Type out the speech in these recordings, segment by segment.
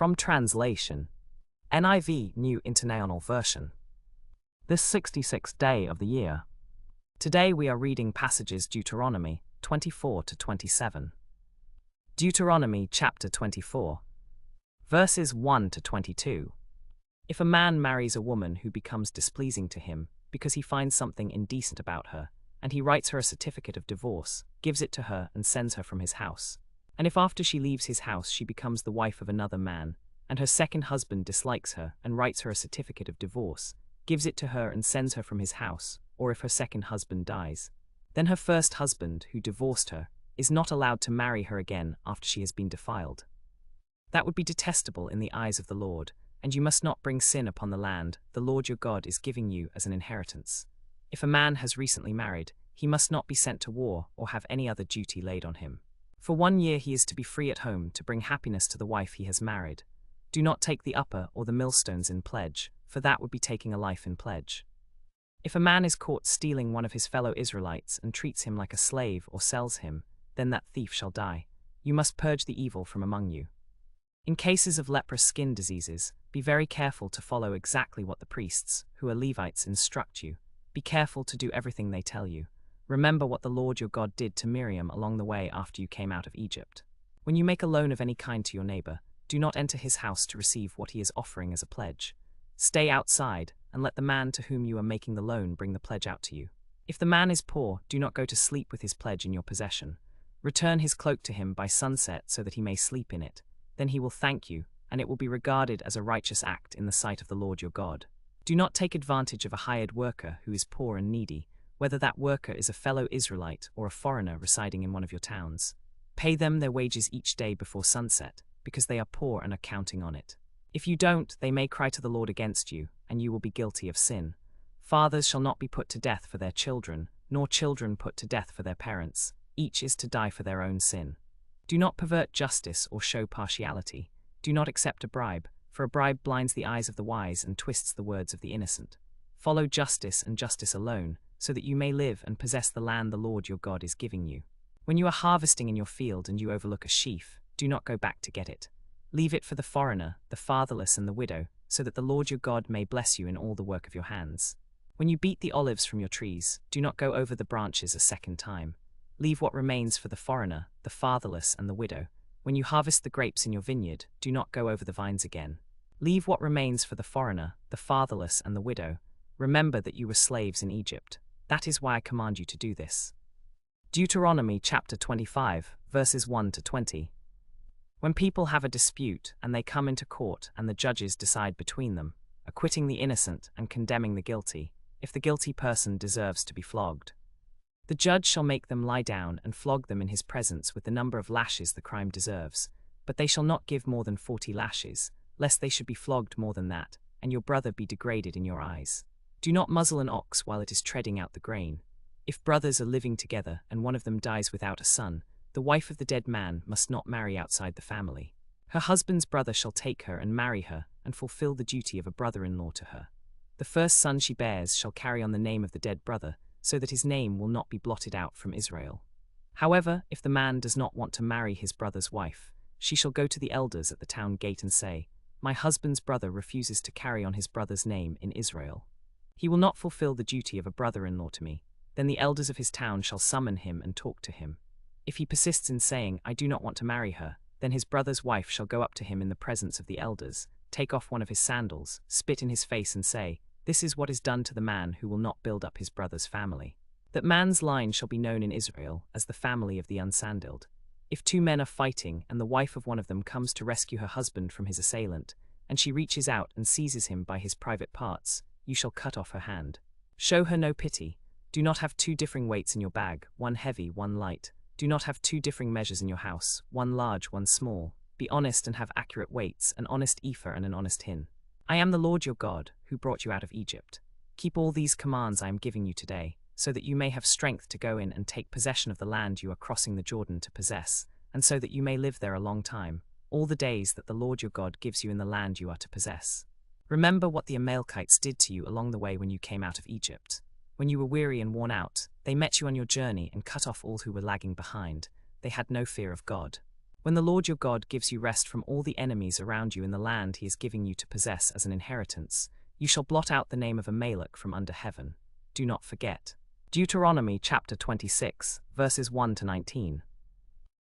From translation, NIV New International Version. This 66th day of the year. Today we are reading passages Deuteronomy 24 to 27. Deuteronomy chapter 24, verses 1 to 22. If a man marries a woman who becomes displeasing to him because he finds something indecent about her, and he writes her a certificate of divorce, gives it to her and sends her from his house, and if after she leaves his house she becomes the wife of another man, and her second husband dislikes her and writes her a certificate of divorce, gives it to her and sends her from his house, or if her second husband dies, then her first husband, who divorced her, is not allowed to marry her again after she has been defiled. That would be detestable in the eyes of the Lord, and you must not bring sin upon the land the Lord your God is giving you as an inheritance. If a man has recently married, he must not be sent to war or have any other duty laid on him. For 1 year he is to be free at home to bring happiness to the wife he has married. Do not take the upper or the millstones in pledge, for that would be taking a life in pledge. If a man is caught stealing one of his fellow Israelites and treats him like a slave or sells him, then that thief shall die. You must purge the evil from among you. In cases of leprous skin diseases, be very careful to follow exactly what the priests, who are Levites, instruct you. Be careful to do everything they tell you. Remember what the Lord your God did to Miriam along the way after you came out of Egypt. When you make a loan of any kind to your neighbor, do not enter his house to receive what he is offering as a pledge. Stay outside, and let the man to whom you are making the loan bring the pledge out to you. If the man is poor, do not go to sleep with his pledge in your possession. Return his cloak to him by sunset so that he may sleep in it. Then he will thank you, and it will be regarded as a righteous act in the sight of the Lord your God. Do not take advantage of a hired worker who is poor and needy, whether that worker is a fellow Israelite or a foreigner residing in one of your towns. Pay them their wages each day before sunset, because they are poor and are counting on it. If you don't, they may cry to the Lord against you, and you will be guilty of sin. Fathers shall not be put to death for their children, nor children put to death for their parents. Each is to die for their own sin. Do not pervert justice or show partiality. Do not accept a bribe, for a bribe blinds the eyes of the wise and twists the words of the innocent. Follow justice and justice alone, so that you may live and possess the land the Lord your God is giving you. When you are harvesting in your field and you overlook a sheaf, do not go back to get it. Leave it for the foreigner, the fatherless and the widow, so that the Lord your God may bless you in all the work of your hands. When you beat the olives from your trees, do not go over the branches a second time. Leave what remains for the foreigner, the fatherless and the widow. When you harvest the grapes in your vineyard, do not go over the vines again. Leave what remains for the foreigner, the fatherless and the widow. Remember that you were slaves in Egypt. That is why I command you to do this. Deuteronomy chapter 25, verses 1 to 20. When people have a dispute and they come into court and the judges decide between them, acquitting the innocent and condemning the guilty, if the guilty person deserves to be flogged, the judge shall make them lie down and flog them in his presence with the number of lashes the crime deserves, but they shall not give more than 40 lashes, lest they should be flogged more than that, and your brother be degraded in your eyes. Do not muzzle an ox while it is treading out the grain. If brothers are living together and one of them dies without a son, the wife of the dead man must not marry outside the family. Her husband's brother shall take her and marry her and fulfill the duty of a brother-in-law to her. The first son she bears shall carry on the name of the dead brother, so that his name will not be blotted out from Israel. However, if the man does not want to marry his brother's wife, she shall go to the elders at the town gate and say, "My husband's brother refuses to carry on his brother's name in Israel. He will not fulfill the duty of a brother-in-law to me." Then the elders of his town shall summon him and talk to him. If he persists in saying, "I do not want to marry her," then his brother's wife shall go up to him in the presence of the elders, take off one of his sandals, spit in his face and say, "This is what is done to the man who will not build up his brother's family." That man's line shall be known in Israel as the family of the unsandaled. If 2 men are fighting and the wife of one of them comes to rescue her husband from his assailant, and she reaches out and seizes him by his private parts, you shall cut off her hand. Show her no pity. Do not have 2 differing weights in your bag, one heavy, one light. Do not have 2 differing measures in your house, one large, one small. Be honest and have accurate weights, an honest ephah and an honest hin. I am the Lord your God, who brought you out of Egypt. Keep all these commands I am giving you today, so that you may have strength to go in and take possession of the land you are crossing the Jordan to possess, and so that you may live there a long time, all the days that the Lord your God gives you in the land you are to possess. Remember what the Amalekites did to you along the way when you came out of Egypt. When you were weary and worn out, they met you on your journey and cut off all who were lagging behind. They had no fear of God. When the Lord your God gives you rest from all the enemies around you in the land he is giving you to possess as an inheritance, you shall blot out the name of Amalek from under heaven. Do not forget. Deuteronomy chapter 26, verses 1 to 19.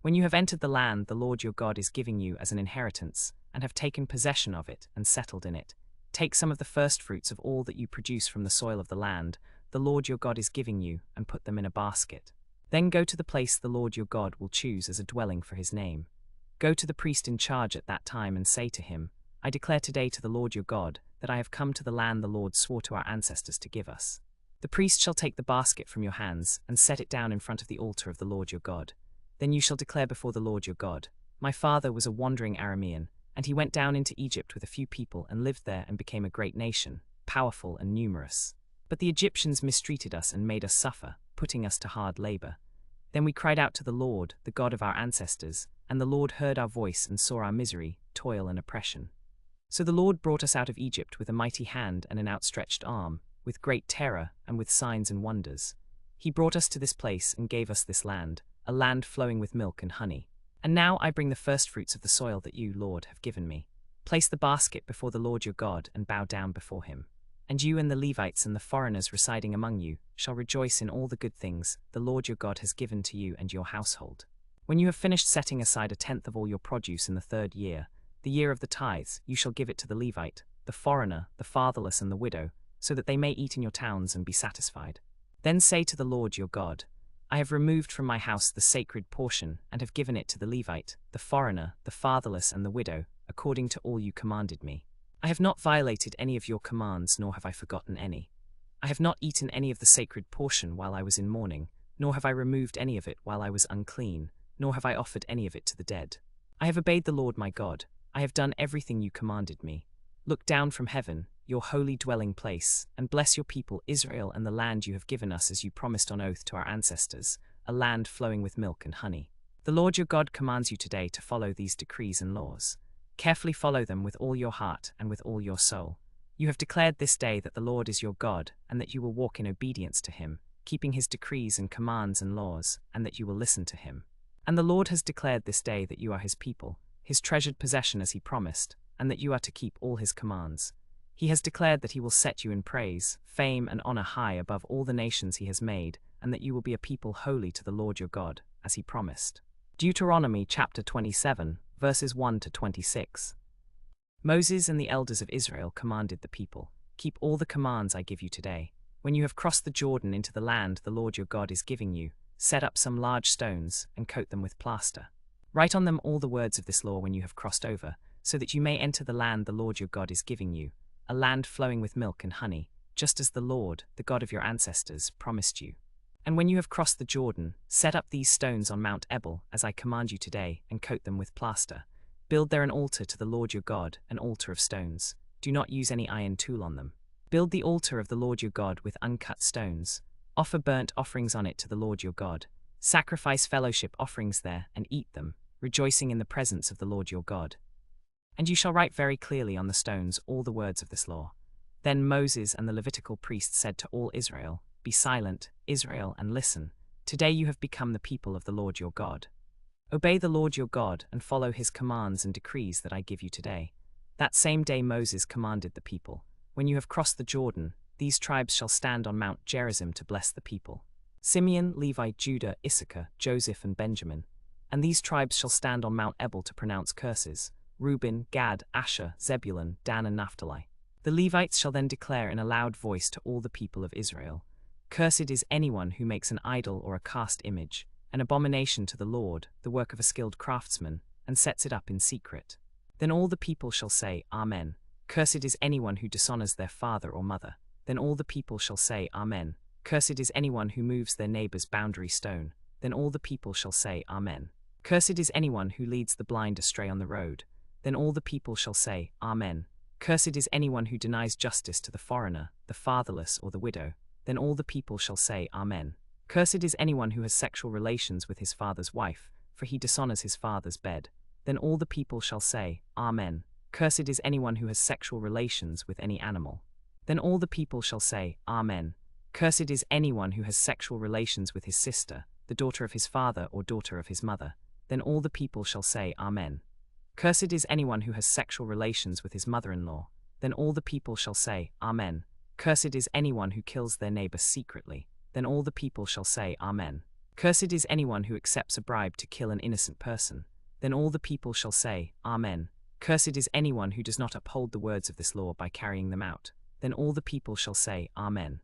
When you have entered the land the Lord your God is giving you as an inheritance, and have taken possession of it and settled in it, take some of the firstfruits of all that you produce from the soil of the land the Lord your God is giving you, and put them in a basket. Then go to the place the Lord your God will choose as a dwelling for his name. Go to the priest in charge at that time and say to him, I declare today to the Lord your God that I have come to the land the Lord swore to our ancestors to give us. The priest shall take the basket from your hands and set it down in front of the altar of the Lord your God. Then you shall declare before the Lord your God, my father was a wandering Aramean, and he went down into Egypt with a few people and lived there and became a great nation, powerful and numerous. But the Egyptians mistreated us and made us suffer, putting us to hard labor. Then we cried out to the Lord, the God of our ancestors, and the Lord heard our voice and saw our misery, toil and oppression. So the Lord brought us out of Egypt with a mighty hand and an outstretched arm, with great terror and with signs and wonders. He brought us to this place and gave us this land, a land flowing with milk and honey. And now I bring the firstfruits of the soil that you, Lord, have given me. Place the basket before the Lord your God and bow down before him. And you and the Levites and the foreigners residing among you shall rejoice in all the good things the Lord your God has given to you and your household. When you have finished setting aside 1/10 of all your produce in the 3rd year, the year of the tithes, you shall give it to the Levite, the foreigner, the fatherless and the widow, so that they may eat in your towns and be satisfied. Then say to the Lord your God, I have removed from my house the sacred portion and have given it to the Levite, the foreigner, the fatherless and the widow, according to all you commanded me. I have not violated any of your commands, nor have I forgotten any. I have not eaten any of the sacred portion while I was in mourning, nor have I removed any of it while I was unclean, nor have I offered any of it to the dead. I have obeyed the Lord my God. I have done everything you commanded me. Look down from heaven, your holy dwelling place, and bless your people Israel and the land you have given us as you promised on oath to our ancestors, a land flowing with milk and honey. The Lord your God commands you today to follow these decrees and laws. Carefully follow them with all your heart and with all your soul. You have declared this day that the Lord is your God, and that you will walk in obedience to him, keeping his decrees and commands and laws, and that you will listen to him. And the Lord has declared this day that you are his people, his treasured possession as he promised, and that you are to keep all his commands. He has declared that he will set you in praise, fame, and honor high above all the nations he has made, and that you will be a people holy to the Lord your God, as he promised. Deuteronomy chapter 27, verses 1 to 26. Moses and the elders of Israel commanded the people, keep all the commands I give you today. When you have crossed the Jordan into the land the Lord your God is giving you, set up some large stones and coat them with plaster. Write on them all the words of this law when you have crossed over, so that you may enter the land the Lord your God is giving you, a land flowing with milk and honey, just as the Lord, the God of your ancestors, promised you. And when you have crossed the Jordan, set up these stones on Mount Ebal, as I command you today, and coat them with plaster. Build there an altar to the Lord your God, an altar of stones. Do not use any iron tool on them. Build the altar of the Lord your God with uncut stones. Offer burnt offerings on it to the Lord your God. Sacrifice fellowship offerings there, and eat them, rejoicing in the presence of the Lord your God. And you shall write very clearly on the stones all the words of this law. Then Moses and the Levitical priests said to all Israel, Be silent, Israel, and listen. Today you have become the people of the Lord your God. Obey the Lord your God and follow his commands and decrees that I give you today. That same day Moses commanded the people, When you have crossed the Jordan, these tribes shall stand on Mount Gerizim to bless the people. Simeon, Levi, Judah, Issachar, Joseph, and Benjamin. And these tribes shall stand on Mount Ebal to pronounce curses. Reuben, Gad, Asher, Zebulun, Dan, and Naphtali. The Levites shall then declare in a loud voice to all the people of Israel, Cursed is anyone who makes an idol or a cast image, an abomination to the Lord, the work of a skilled craftsman, and sets it up in secret. Then all the people shall say, Amen. Cursed is anyone who dishonors their father or mother. Then all the people shall say, Amen. Cursed is anyone who moves their neighbor's boundary stone. Then all the people shall say, Amen. Cursed is anyone who leads the blind astray on the road. Then all the people shall say, Amen. Cursed is anyone who denies justice to the foreigner, the fatherless, or the widow. Then all the people shall say, Amen. Cursed is anyone who has sexual relations with his father's wife, for he dishonors his father's bed. Then all the people shall say, Amen. Cursed is anyone who has sexual relations with any animal. Then all the people shall say, Amen. Cursed is anyone who has sexual relations with his sister, the daughter of his father or daughter of his mother. Then all the people shall say, Amen. Cursed is anyone who has sexual relations with his mother-in-law. Then all the people shall say, Amen. Cursed is anyone who kills their neighbor secretly. Then all the people shall say, Amen. Cursed is anyone who accepts a bribe to kill an innocent person. Then all the people shall say, Amen. Cursed is anyone who does not uphold the words of this law by carrying them out. Then all the people shall say, Amen.